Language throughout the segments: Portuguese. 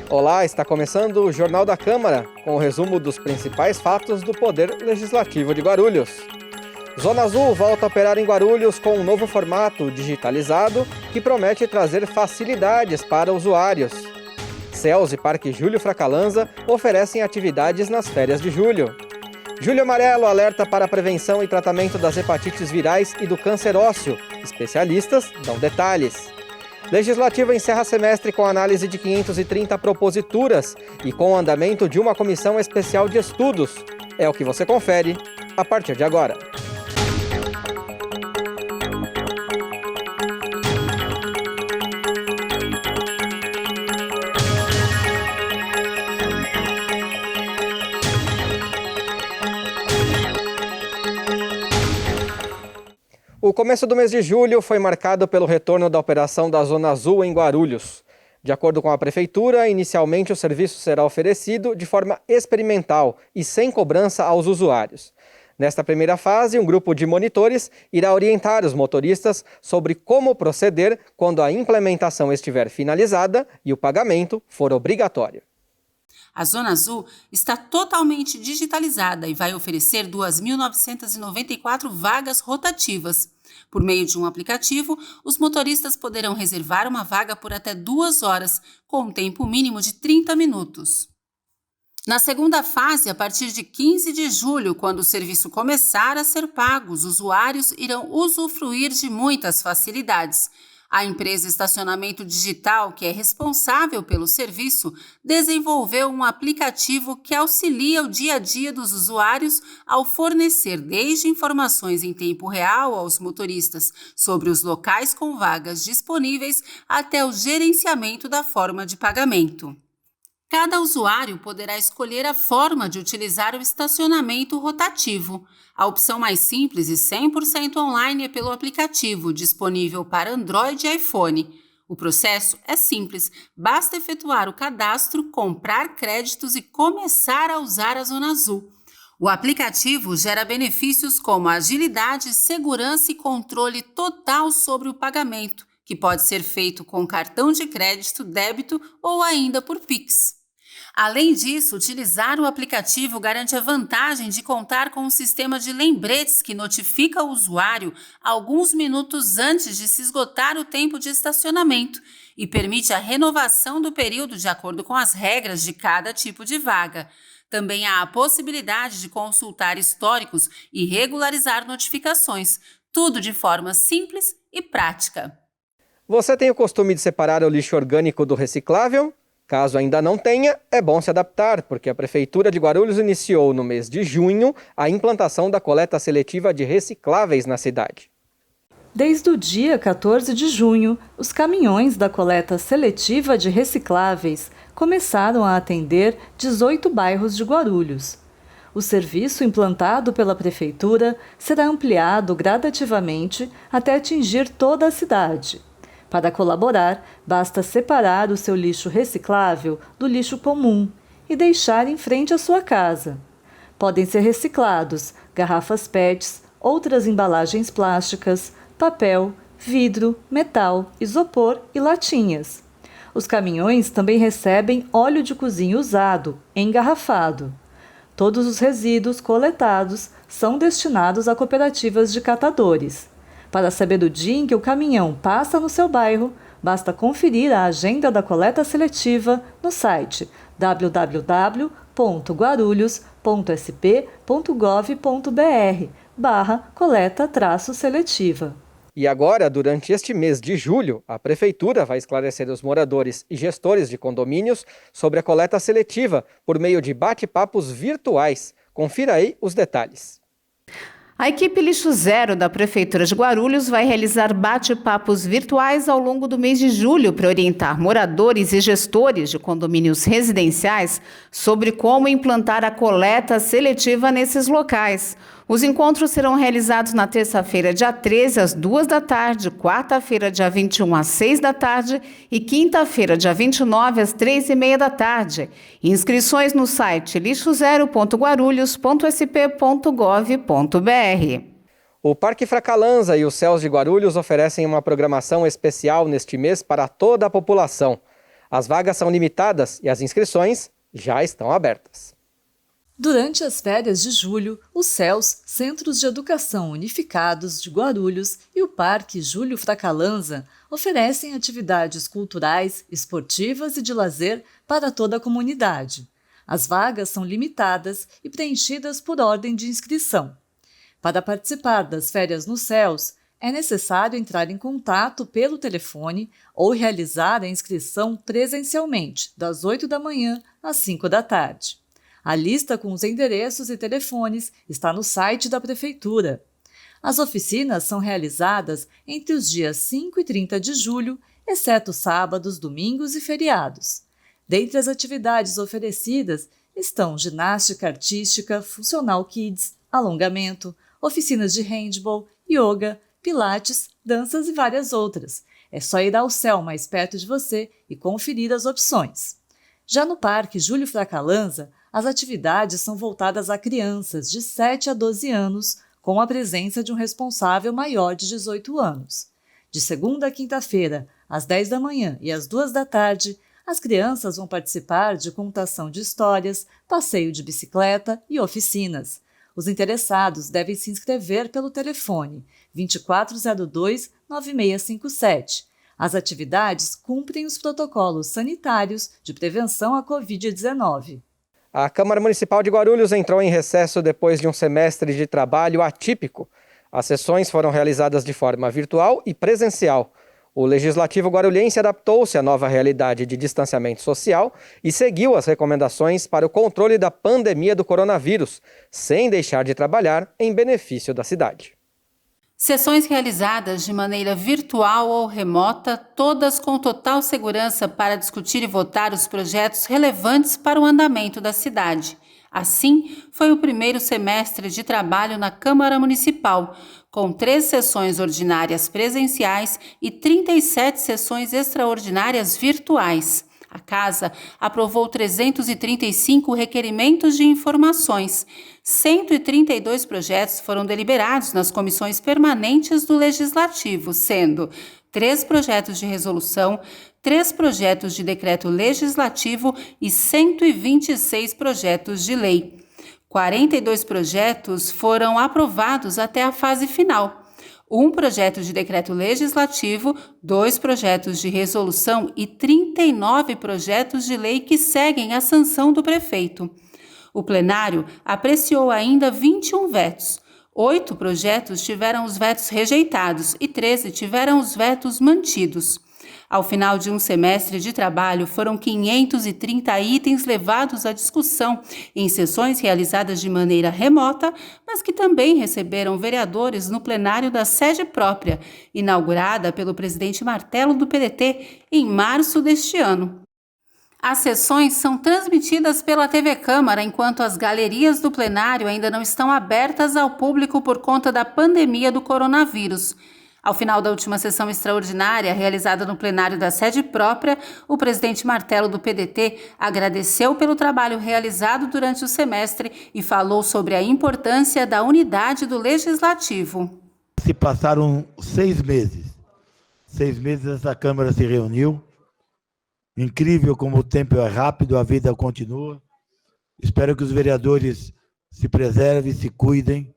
Olá, está começando o Jornal da Câmara, com o resumo dos principais fatos do Poder Legislativo de Guarulhos. Zona Azul volta a operar em Guarulhos com um novo formato digitalizado que promete trazer facilidades para usuários. CELS e Parque Júlio Fracalanza oferecem atividades nas férias de julho. Julho Amarelo alerta para a prevenção e tratamento das hepatites virais e do câncer ósseo. Especialistas dão detalhes. Legislativa encerra semestre com análise de 530 proposituras e com o andamento de uma comissão especial de estudos. É o que você confere a partir de agora. O começo do mês de julho foi marcado pelo retorno da operação da Zona Azul em Guarulhos. De acordo com a Prefeitura, inicialmente o serviço será oferecido de forma experimental e sem cobrança aos usuários. Nesta primeira fase, um grupo de monitores irá orientar os motoristas sobre como proceder quando a implementação estiver finalizada e o pagamento for obrigatório. A Zona Azul está totalmente digitalizada e vai oferecer 2.994 vagas rotativas. Por meio de um aplicativo, os motoristas poderão reservar uma vaga por até 2 horas, com um tempo mínimo de 30 minutos. Na segunda fase, a partir de 15 de julho, quando o serviço começar a ser pago, os usuários irão usufruir de muitas facilidades. A empresa Estacionamento Digital, que é responsável pelo serviço, desenvolveu um aplicativo que auxilia o dia a dia dos usuários ao fornecer desde informações em tempo real aos motoristas sobre os locais com vagas disponíveis até o gerenciamento da forma de pagamento. Cada usuário poderá escolher a forma de utilizar o estacionamento rotativo. A opção mais simples e 100% online é pelo aplicativo, disponível para Android e iPhone. O processo é simples, basta efetuar o cadastro, comprar créditos e começar a usar a Zona Azul. O aplicativo gera benefícios como agilidade, segurança e controle total sobre o pagamento, que pode ser feito com cartão de crédito, débito ou ainda por Pix. Além disso, utilizar o aplicativo garante a vantagem de contar com um sistema de lembretes que notifica o usuário alguns minutos antes de se esgotar o tempo de estacionamento e permite a renovação do período de acordo com as regras de cada tipo de vaga. Também há a possibilidade de consultar históricos e regularizar notificações, tudo de forma simples e prática. Você tem o costume de separar o lixo orgânico do reciclável? Caso ainda não tenha, é bom se adaptar, porque a Prefeitura de Guarulhos iniciou no mês de junho a implantação da coleta seletiva de recicláveis na cidade. Desde o dia 14 de junho, os caminhões da coleta seletiva de recicláveis começaram a atender 18 bairros de Guarulhos. O serviço implantado pela Prefeitura será ampliado gradativamente até atingir toda a cidade. Para colaborar, basta separar o seu lixo reciclável do lixo comum e deixar em frente à sua casa. Podem ser reciclados garrafas PETs, outras embalagens plásticas, papel, vidro, metal, isopor e latinhas. Os caminhões também recebem óleo de cozinha usado, engarrafado. Todos os resíduos coletados são destinados a cooperativas de catadores. Para saber o dia em que o caminhão passa no seu bairro, basta conferir a agenda da coleta seletiva no site www.guarulhos.sp.gov.br/coleta-seletiva. E agora, durante este mês de julho, a Prefeitura vai esclarecer os moradores e gestores de condomínios sobre a coleta seletiva por meio de bate-papos virtuais. Confira aí os detalhes. A equipe Lixo Zero da Prefeitura de Guarulhos vai realizar bate-papos virtuais ao longo do mês de julho para orientar moradores e gestores de condomínios residenciais sobre como implantar a coleta seletiva nesses locais. Os encontros serão realizados na terça-feira, dia 13, às 2 da tarde, quarta-feira, dia 21, às 6 da tarde e quinta-feira, dia 29, às 3h30 da tarde. Inscrições no site lixozero.guarulhos.sp.gov.br. O Parque Fracalanza e os CELS de Guarulhos oferecem uma programação especial neste mês para toda a população. As vagas são limitadas e as inscrições já estão abertas. Durante as férias de julho, os CELS, Centros de Educação Unificados de Guarulhos, e o Parque Júlio Fracalanza oferecem atividades culturais, esportivas e de lazer para toda a comunidade. As vagas são limitadas e preenchidas por ordem de inscrição. Para participar das férias no CELS, é necessário entrar em contato pelo telefone ou realizar a inscrição presencialmente, das 8 da manhã às 5 da tarde. A lista com os endereços e telefones está no site da Prefeitura. As oficinas são realizadas entre os dias 5 e 30 de julho, exceto sábados, domingos e feriados. Dentre as atividades oferecidas estão ginástica artística, funcional kids, alongamento, oficinas de handball, yoga, pilates, danças e várias outras. É só ir ao CEL mais perto de você e conferir as opções. Já no Parque Júlio Fracalanza, as atividades são voltadas a crianças de 7 a 12 anos, com a presença de um responsável maior de 18 anos. De segunda a quinta-feira, às 10 da manhã e às 2 da tarde, as crianças vão participar de contação de histórias, passeio de bicicleta e oficinas. Os interessados devem se inscrever pelo telefone 2402-9657. As atividades cumprem os protocolos sanitários de prevenção à Covid-19. A Câmara Municipal de Guarulhos entrou em recesso depois de um semestre de trabalho atípico. As sessões foram realizadas de forma virtual e presencial. O Legislativo guarulhense adaptou-se à nova realidade de distanciamento social e seguiu as recomendações para o controle da pandemia do coronavírus, sem deixar de trabalhar em benefício da cidade. Sessões realizadas de maneira virtual ou remota, todas com total segurança para discutir e votar os projetos relevantes para o andamento da cidade. Assim, foi o primeiro semestre de trabalho na Câmara Municipal, com 3 sessões ordinárias presenciais e 37 sessões extraordinárias virtuais. A Casa aprovou 335 requerimentos de informações. 132 projetos foram deliberados nas comissões permanentes do Legislativo, sendo 3 projetos de resolução, 3 projetos de decreto legislativo e 126 projetos de lei. 42 projetos foram aprovados até a fase final. 1 projeto de decreto legislativo, 2 projetos de resolução e 39 projetos de lei que seguem a sanção do prefeito. O plenário apreciou ainda 21 vetos. 8 projetos tiveram os vetos rejeitados e 13 tiveram os vetos mantidos. Ao final de um semestre de trabalho, foram 530 itens levados à discussão em sessões realizadas de maneira remota, mas que também receberam vereadores no plenário da sede própria, inaugurada pelo presidente Martelo do PDT em março deste ano. As sessões são transmitidas pela TV Câmara, enquanto as galerias do plenário ainda não estão abertas ao público por conta da pandemia do coronavírus. Ao final da última sessão extraordinária, realizada no plenário da sede própria, o presidente Martelo do PDT agradeceu pelo trabalho realizado durante o semestre e falou sobre a importância da unidade do Legislativo. Se passaram 6 meses. 6 meses essa Câmara se reuniu. Incrível como o tempo é rápido, a vida continua. Espero que os vereadores se preservem, se cuidem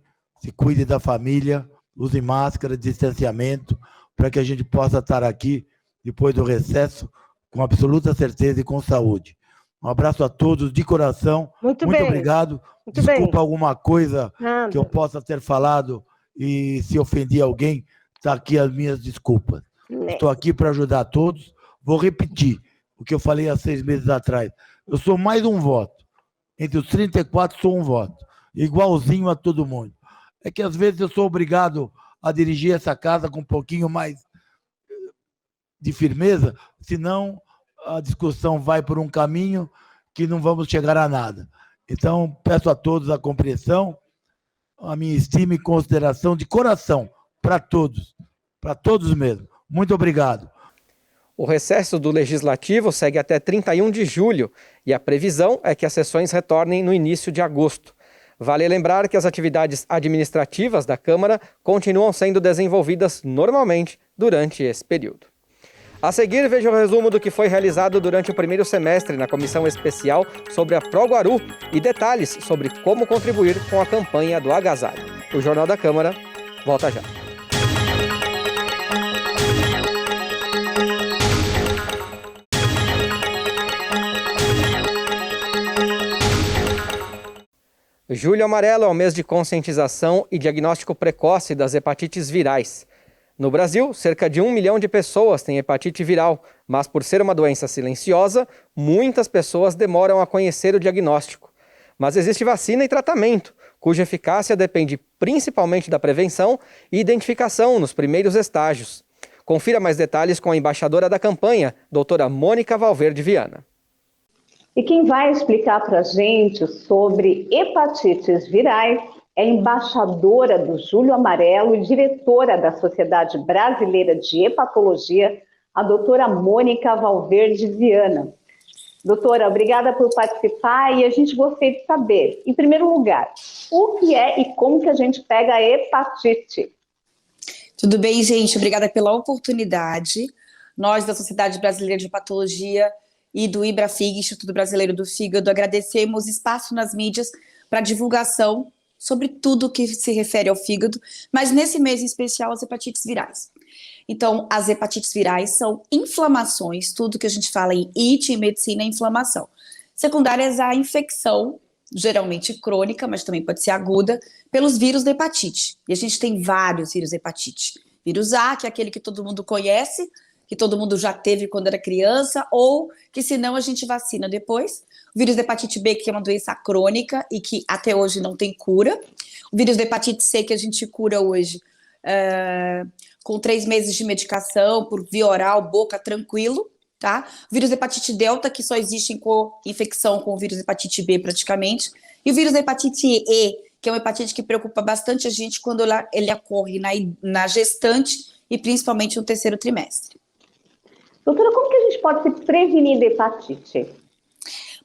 da família, usem máscara, distanciamento, para que a gente possa estar aqui, depois do recesso, com absoluta certeza e com saúde. Um abraço a todos, de coração. Muito obrigado. Desculpa alguma coisa que eu possa ter falado e se ofendi alguém, está aqui as minhas desculpas. Estou aqui para ajudar todos. Vou repetir o que eu falei há 6 meses atrás. Eu sou mais um voto. Entre os 34, sou um voto. Igualzinho a todo mundo. É que às vezes eu sou obrigado a dirigir essa casa com um pouquinho mais de firmeza, senão a discussão vai por um caminho que não vamos chegar a nada. Então, peço a todos a compreensão, a minha estima e consideração de coração para todos mesmo. Muito obrigado. O recesso do Legislativo segue até 31 de julho e a previsão é que as sessões retornem no início de agosto. Vale lembrar que as atividades administrativas da Câmara continuam sendo desenvolvidas normalmente durante esse período. A seguir, veja o resumo do que foi realizado durante o primeiro semestre na Comissão Especial sobre a ProGuaru e detalhes sobre como contribuir com a campanha do agasalho. O Jornal da Câmara volta já. Julho Amarelo é o mês de conscientização e diagnóstico precoce das hepatites virais. No Brasil, cerca de 1 milhão de pessoas têm hepatite viral, mas por ser uma doença silenciosa, muitas pessoas demoram a conhecer o diagnóstico. Mas existe vacina e tratamento, cuja eficácia depende principalmente da prevenção e identificação nos primeiros estágios. Confira mais detalhes com a embaixadora da campanha, doutora Mônica Valverde Viana. E quem vai explicar para a gente sobre hepatites virais é embaixadora do Julho Amarelo e diretora da Sociedade Brasileira de Hepatologia, a doutora Mônica Valverde Viana. Doutora, obrigada por participar e a gente gostaria de saber, em primeiro lugar, o que é e como que a gente pega a hepatite? Tudo bem, gente? Obrigada pela oportunidade. Nós, da Sociedade Brasileira de Hepatologia e do IBRAFIG, Instituto Brasileiro do Fígado, agradecemos espaço nas mídias para divulgação sobre tudo que se refere ao fígado, mas nesse mês em especial as hepatites virais. Então, as hepatites virais são inflamações, tudo que a gente fala em IT, em medicina, é inflamação. Secundárias à infecção, geralmente crônica, mas também pode ser aguda, pelos vírus da hepatite. E a gente tem vários vírus da hepatite. Vírus A, que é aquele que todo mundo conhece, que todo mundo já teve quando era criança, ou que senão a gente vacina depois. O vírus da hepatite B, que é uma doença crônica e que até hoje não tem cura. O vírus da hepatite C, que a gente cura hoje com 3 meses de medicação, por via oral, boca, tranquilo, tá? O vírus da hepatite delta, que só existe em infecção com o vírus da hepatite B praticamente. E o vírus da hepatite E, que é uma hepatite que preocupa bastante a gente quando ele ocorre na gestante e principalmente no terceiro trimestre. Doutora, como que a gente pode se prevenir da hepatite?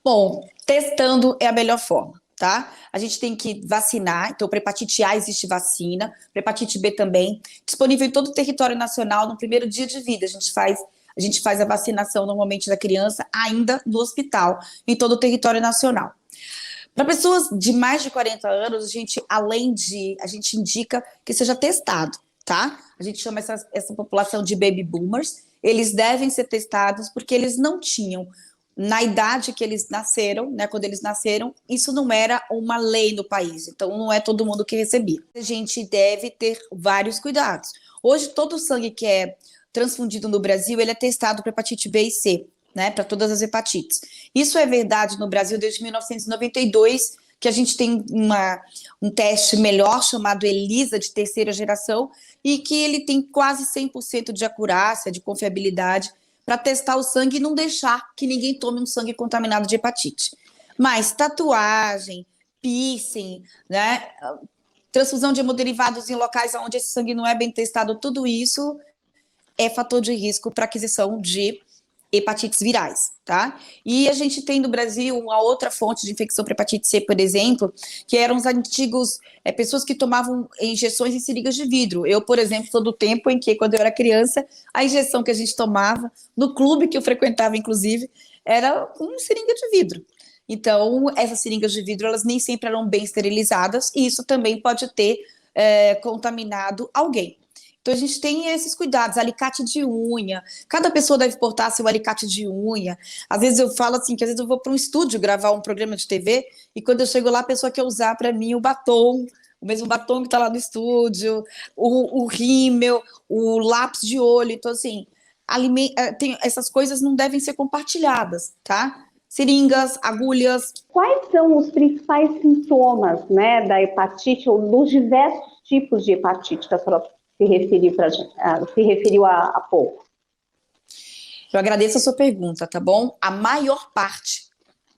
Bom, testando é a melhor forma, tá? A gente tem que vacinar, então para hepatite A existe vacina, para hepatite B também, disponível em todo o território nacional no primeiro dia de vida. A gente faz a vacinação normalmente da criança ainda no hospital, em todo o território nacional. Para pessoas de mais de 40 anos, a gente indica que seja testado, tá? A gente chama essa população de baby boomers. Eles devem ser testados porque eles não tinham, na idade que eles nasceram, né, quando eles nasceram, isso não era uma lei no país, então não é todo mundo que recebia. A gente deve ter vários cuidados. Hoje, todo o sangue que é transfundido no Brasil, ele é testado para hepatite B e C, né, para todas as hepatites. Isso é verdade no Brasil desde 1992, que a gente tem um teste melhor chamado ELISA, de terceira geração, e que ele tem quase 100% de acurácia, de confiabilidade, para testar o sangue e não deixar que ninguém tome um sangue contaminado de hepatite. Mas tatuagem, piercing, né, transfusão de hemoderivados em locais onde esse sangue não é bem testado, tudo isso é fator de risco para aquisição de hepatites virais, tá? E a gente tem no Brasil uma outra fonte de infecção para hepatite C, por exemplo, que eram os antigos, pessoas que tomavam injeções em seringas de vidro. Eu, por exemplo, sou do tempo em que, quando eu era criança, a injeção que a gente tomava, no clube que eu frequentava, inclusive, era com seringa de vidro. Então, essas seringas de vidro, elas nem sempre eram bem esterilizadas, e isso também pode ter contaminado alguém. Então, a gente tem esses cuidados, alicate de unha, cada pessoa deve portar seu alicate de unha. Às vezes eu falo assim, que às vezes eu vou para um estúdio gravar um programa de TV, e quando eu chego lá, a pessoa quer usar para mim o batom, o mesmo batom que está lá no estúdio, o rímel, o lápis de olho. Então, assim, essas coisas não devem ser compartilhadas, tá? Seringas, agulhas. Quais são os principais sintomas, né, da hepatite, ou dos diversos tipos de hepatite que a senhora se referiu há pouco? Eu agradeço a sua pergunta, tá bom? A maior parte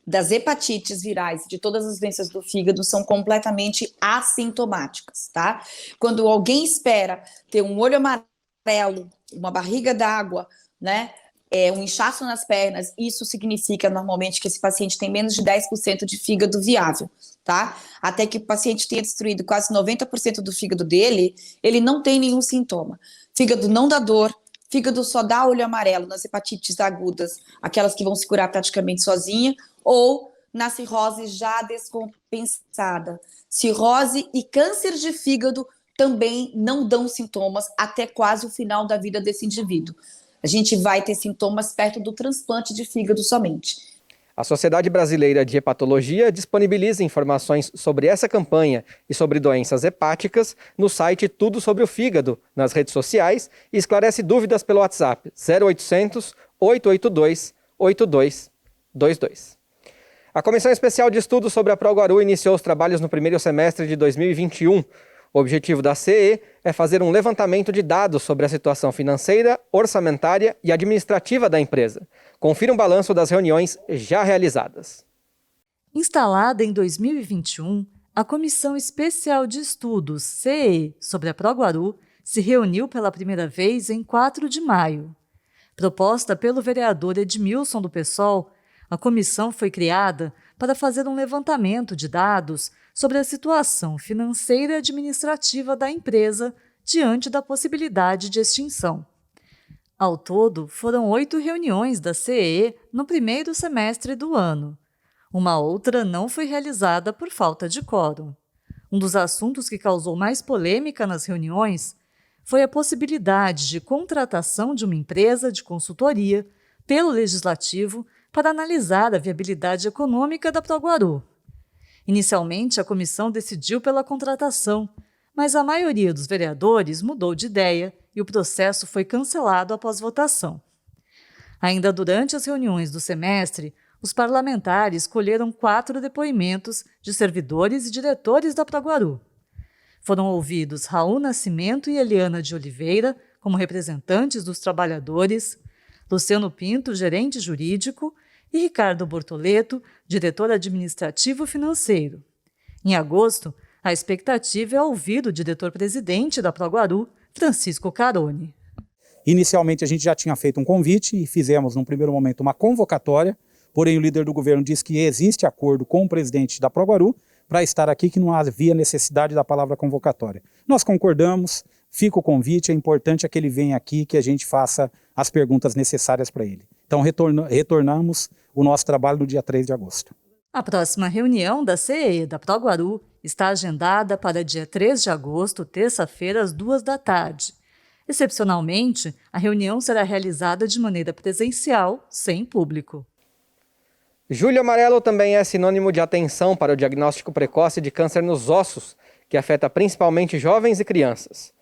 das hepatites virais, de todas as doenças do fígado, são completamente assintomáticas, tá? Quando alguém espera ter um olho amarelo, uma barriga d'água, né, um inchaço nas pernas, isso significa normalmente que esse paciente tem menos de 10% de fígado viável, tá? Até que o paciente tenha destruído quase 90% do fígado dele, ele não tem nenhum sintoma. Fígado não dá dor, fígado só dá olho amarelo nas hepatites agudas, aquelas que vão se curar praticamente sozinha, ou na cirrose já descompensada. Cirrose e câncer de fígado também não dão sintomas até quase o final da vida desse indivíduo. A gente vai ter sintomas perto do transplante de fígado somente. A Sociedade Brasileira de Hepatologia disponibiliza informações sobre essa campanha e sobre doenças hepáticas no site Tudo Sobre o Fígado, nas redes sociais, e esclarece dúvidas pelo WhatsApp 0800 882 8222. A Comissão Especial de Estudos sobre a ProGuaru iniciou os trabalhos no primeiro semestre de 2021. O objetivo da CE é fazer um levantamento de dados sobre a situação financeira, orçamentária e administrativa da empresa. Confira um balanço das reuniões já realizadas. Instalada em 2021, a Comissão Especial de Estudos CE sobre a ProGuaru se reuniu pela primeira vez em 4 de maio. Proposta pelo vereador Edmilson do PSOL, a comissão foi criada para fazer um levantamento de dados sobre a situação financeira e administrativa da empresa diante da possibilidade de extinção. Ao todo, foram 8 reuniões da CE no primeiro semestre do ano. Uma outra não foi realizada por falta de quórum. Um dos assuntos que causou mais polêmica nas reuniões foi a possibilidade de contratação de uma empresa de consultoria pelo Legislativo para analisar a viabilidade econômica da ProGuaru. Inicialmente, a comissão decidiu pela contratação, mas a maioria dos vereadores mudou de ideia e o processo foi cancelado após votação. Ainda durante as reuniões do semestre, os parlamentares colheram 4 depoimentos de servidores e diretores da ProGuaru. Foram ouvidos Raul Nascimento e Eliana de Oliveira, como representantes dos trabalhadores, Luciano Pinto, gerente jurídico, e Ricardo Bortoleto, diretor administrativo financeiro. Em agosto, a expectativa é ouvir o diretor-presidente da ProGuaru, Francisco Carone. Inicialmente, a gente já tinha feito um convite e fizemos, num primeiro momento, uma convocatória, porém o líder do governo disse que existe acordo com o presidente da ProGuaru para estar aqui, que não havia necessidade da palavra convocatória. Nós concordamos, fica o convite, é importante que ele venha aqui, que a gente faça as perguntas necessárias para ele. Então, retornamos o nosso trabalho no dia 3 de agosto. A próxima reunião da CE da ProGuaru está agendada para dia 3 de agosto, terça-feira, às 14h. Excepcionalmente, a reunião será realizada de maneira presencial, sem público. Julho amarelo também é sinônimo de atenção para o diagnóstico precoce de câncer nos ossos, que afeta principalmente jovens e crianças.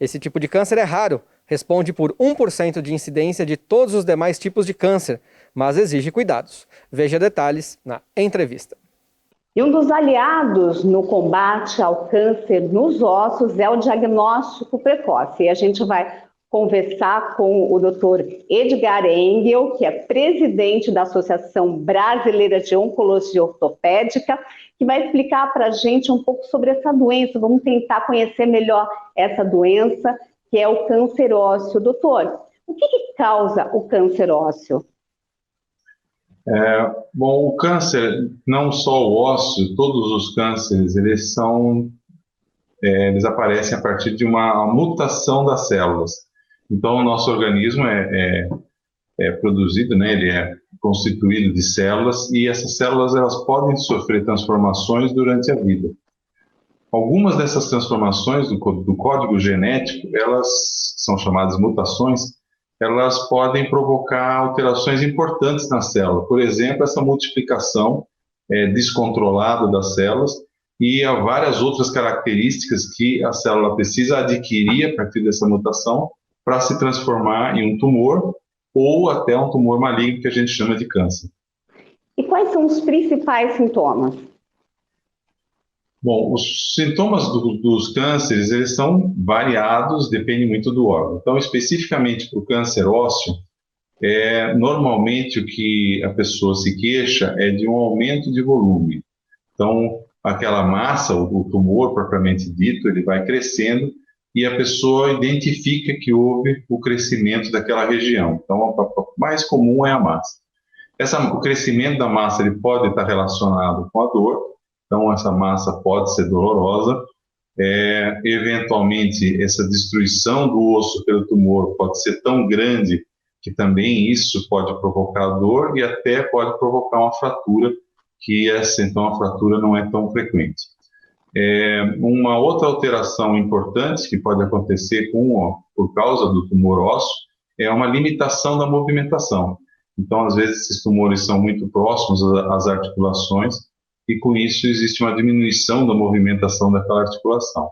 Esse tipo de câncer é raro, responde por 1% de incidência de todos os demais tipos de câncer, mas exige cuidados. Veja detalhes na entrevista. E um dos aliados no combate ao câncer nos ossos é o diagnóstico precoce. E a gente vai conversar com o Dr. Edgar Engel, que é presidente da Associação Brasileira de Oncologia Ortopédica, que vai explicar para a gente um pouco sobre essa doença. Vamos tentar conhecer melhor essa doença, que é o câncer ósseo. Doutor, o que causa o câncer ósseo? Bom, o câncer, não só o ósseo, todos os cânceres, eles aparecem a partir de uma mutação das células. Então, o nosso organismo é produzido, né, ele é constituído de células, e essas células elas podem sofrer transformações durante a vida. Algumas dessas transformações do código genético, elas são chamadas mutações, elas podem provocar alterações importantes na célula. Por exemplo, essa multiplicação descontrolada das células, e há várias outras características que a célula precisa adquirir a partir dessa mutação para se transformar em um tumor ou até um tumor maligno que a gente chama de câncer. E quais são os principais sintomas? Bom, os sintomas dos cânceres, eles são variados, depende muito do órgão. Então, especificamente para o câncer ósseo, normalmente o que a pessoa se queixa é de um aumento de volume. Então, aquela massa, o tumor propriamente dito, ele vai crescendo e a pessoa identifica que houve o crescimento daquela região. Então, o mais comum é a massa. O crescimento da massa ele pode estar relacionado com a dor. Então, essa massa pode ser dolorosa, Eventualmente, essa destruição do osso pelo tumor pode ser tão grande que também isso pode provocar dor e até pode provocar uma fratura, que então a fratura não é tão frequente. Uma outra alteração importante que pode acontecer por causa do tumor ósseo é uma limitação da movimentação. Então, às vezes, esses tumores são muito próximos às articulações e, com isso, existe uma diminuição da movimentação daquela articulação.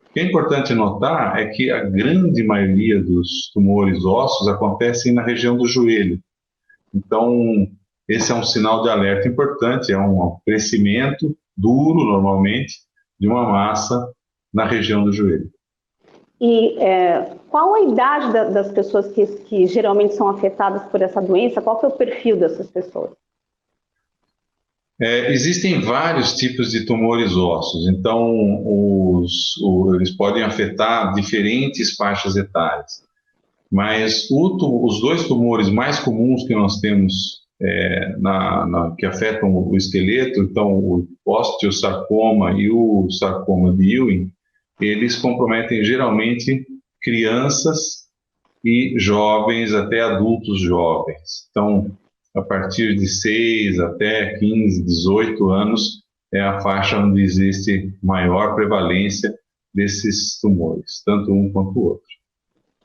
O que é importante notar é que a grande maioria dos tumores ósseos acontecem na região do joelho. Então, esse é um sinal de alerta importante, é um crescimento duro, normalmente, de uma massa na região do joelho. E qual a idade das pessoas que geralmente são afetadas por essa doença? Qual que é o perfil dessas pessoas? Existem vários tipos de tumores ósseos, então eles podem afetar diferentes faixas etárias. Mas os dois tumores mais comuns que nós temos que afetam o esqueleto, então o osteosarcoma e o sarcoma de Ewing, eles comprometem geralmente crianças e jovens, até adultos jovens. Então, a partir de 6 até 15, 18 anos é a faixa onde existe maior prevalência desses tumores, tanto um quanto o outro.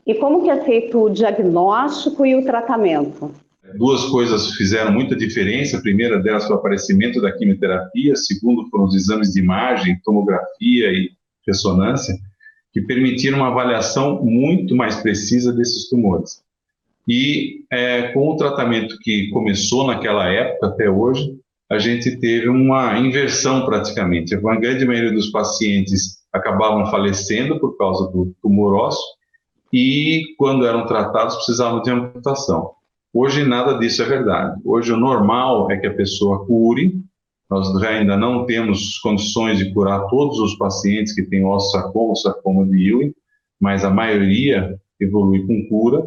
E como que é feito o diagnóstico e o tratamento? Duas coisas fizeram muita diferença. A primeira delas foi o aparecimento da quimioterapia, a segunda foram os exames de imagem, tomografia e ressonância, que permitiram uma avaliação muito mais precisa desses tumores. E com o tratamento que começou naquela época até hoje, a gente teve uma inversão praticamente. A grande maioria dos pacientes acabavam falecendo por causa do tumor ósseo e, quando eram tratados, precisavam de amputação. Hoje nada disso é verdade. Hoje o normal é que a pessoa cure. Nós ainda não temos condições de curar todos os pacientes que têm osteosarcoma, sarcoma de Ewing, mas a maioria evolui com cura.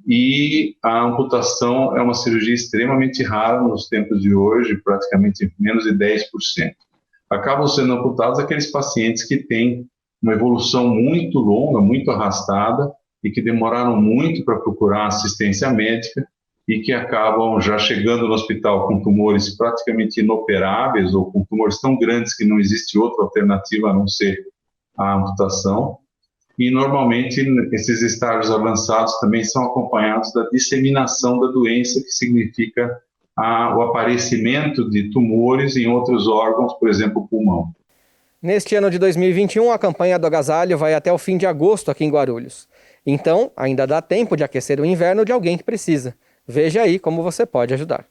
E a amputação é uma cirurgia extremamente rara nos tempos de hoje, praticamente menos de 10%. Acabam sendo amputados aqueles pacientes que têm uma evolução muito longa, muito arrastada, e que demoraram muito para procurar assistência médica, e que acabam já chegando no hospital com tumores praticamente inoperáveis, ou com tumores tão grandes que não existe outra alternativa a não ser a amputação. E, normalmente, esses estágios avançados também são acompanhados da disseminação da doença, que significa o aparecimento de tumores em outros órgãos, por exemplo, o pulmão. Neste ano de 2021, a campanha do agasalho vai até o fim de agosto aqui em Guarulhos. Então, ainda dá tempo de aquecer o inverno de alguém que precisa. Veja aí como você pode ajudar.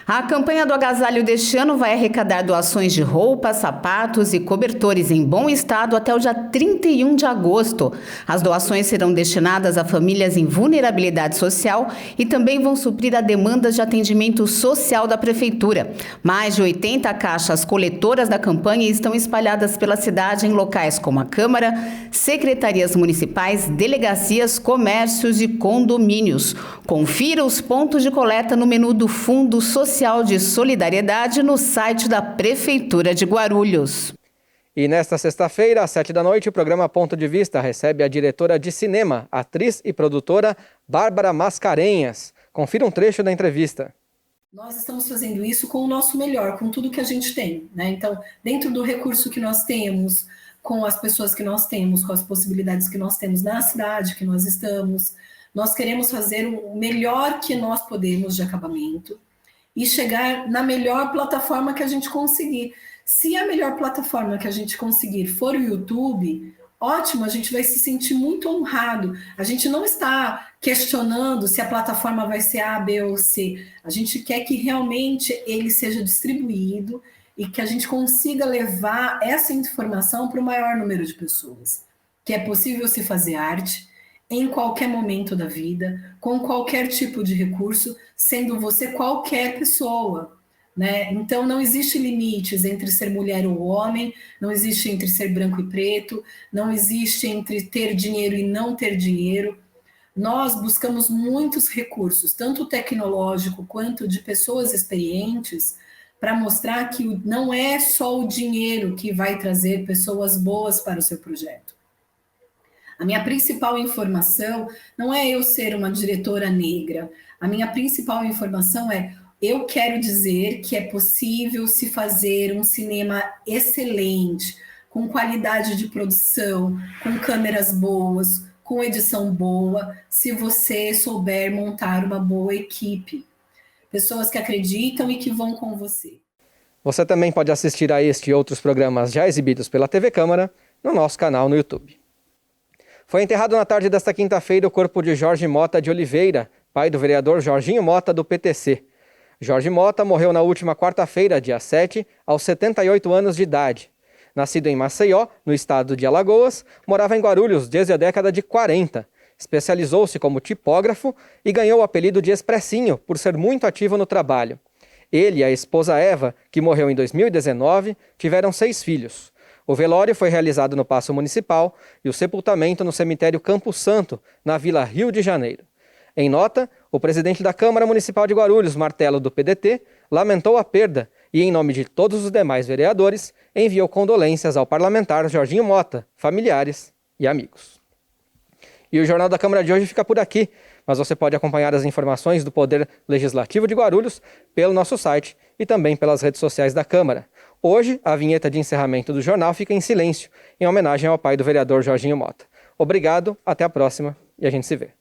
A campanha do agasalho deste ano vai arrecadar doações de roupas, sapatos e cobertores em bom estado até o dia 31 de agosto. As doações serão destinadas a famílias em vulnerabilidade social e também vão suprir a demanda de atendimento social da Prefeitura. Mais de 80 caixas coletoras da campanha estão espalhadas pela cidade em locais como a Câmara, secretarias municipais, delegacias, comércios e condomínios. Confira os pontos de coleta no menu do Fundo Social de Solidariedade no site da Prefeitura de Guarulhos. E nesta sexta-feira, às 19h, o programa Ponto de Vista recebe a diretora de cinema, atriz e produtora Bárbara Mascarenhas. Confira um trecho da entrevista. Nós estamos fazendo isso com o nosso melhor, com tudo que a gente tem, né? Então, dentro do recurso que nós temos, com as pessoas que nós temos, com as possibilidades que nós temos na cidade que nós estamos, nós queremos fazer o melhor que nós podemos de acabamento e chegar na melhor plataforma que a gente conseguir. Se a melhor plataforma que a gente conseguir for o YouTube, ótimo, a gente vai se sentir muito honrado. A gente não está questionando se a plataforma vai ser A, B ou C. A gente quer que realmente ele seja distribuído e que a gente consiga levar essa informação para o maior número de pessoas. Que é possível se fazer arte em qualquer momento da vida, com qualquer tipo de recurso, sendo você qualquer pessoa, né? Então não existe limites entre ser mulher ou homem, não existe entre ser branco e preto, não existe entre ter dinheiro e não ter dinheiro. Nós buscamos muitos recursos, tanto tecnológico quanto de pessoas experientes, para mostrar que não é só o dinheiro que vai trazer pessoas boas para o seu projeto. A minha principal informação não é eu ser uma diretora negra. A minha principal informação é: eu quero dizer que é possível se fazer um cinema excelente, com qualidade de produção, com câmeras boas, com edição boa, se você souber montar uma boa equipe. Pessoas que acreditam e que vão com você. Você também pode assistir a este e outros programas já exibidos pela TV Câmara no nosso canal no YouTube. Foi enterrado na tarde desta quinta-feira o corpo de Jorge Mota de Oliveira, pai do vereador Jorginho Mota, do PTC. Jorge Mota morreu na última quarta-feira, dia 7, aos 78 anos de idade. Nascido em Maceió, no estado de Alagoas, morava em Guarulhos desde a década de 40. Especializou-se como tipógrafo e ganhou o apelido de Expressinho por ser muito ativo no trabalho. Ele e a esposa Eva, que morreu em 2019, tiveram 6 filhos. O velório foi realizado no Paço Municipal e o sepultamento no cemitério Campo Santo, na Vila Rio de Janeiro. Em nota, o presidente da Câmara Municipal de Guarulhos, Martelo, do PDT, lamentou a perda e, em nome de todos os demais vereadores, enviou condolências ao parlamentar Jorginho Mota, familiares e amigos. E o Jornal da Câmara de hoje fica por aqui, mas você pode acompanhar as informações do Poder Legislativo de Guarulhos pelo nosso site e também pelas redes sociais da Câmara. Hoje, a vinheta de encerramento do jornal fica em silêncio, em homenagem ao pai do vereador Jorginho Mota. Obrigado, até a próxima e a gente se vê.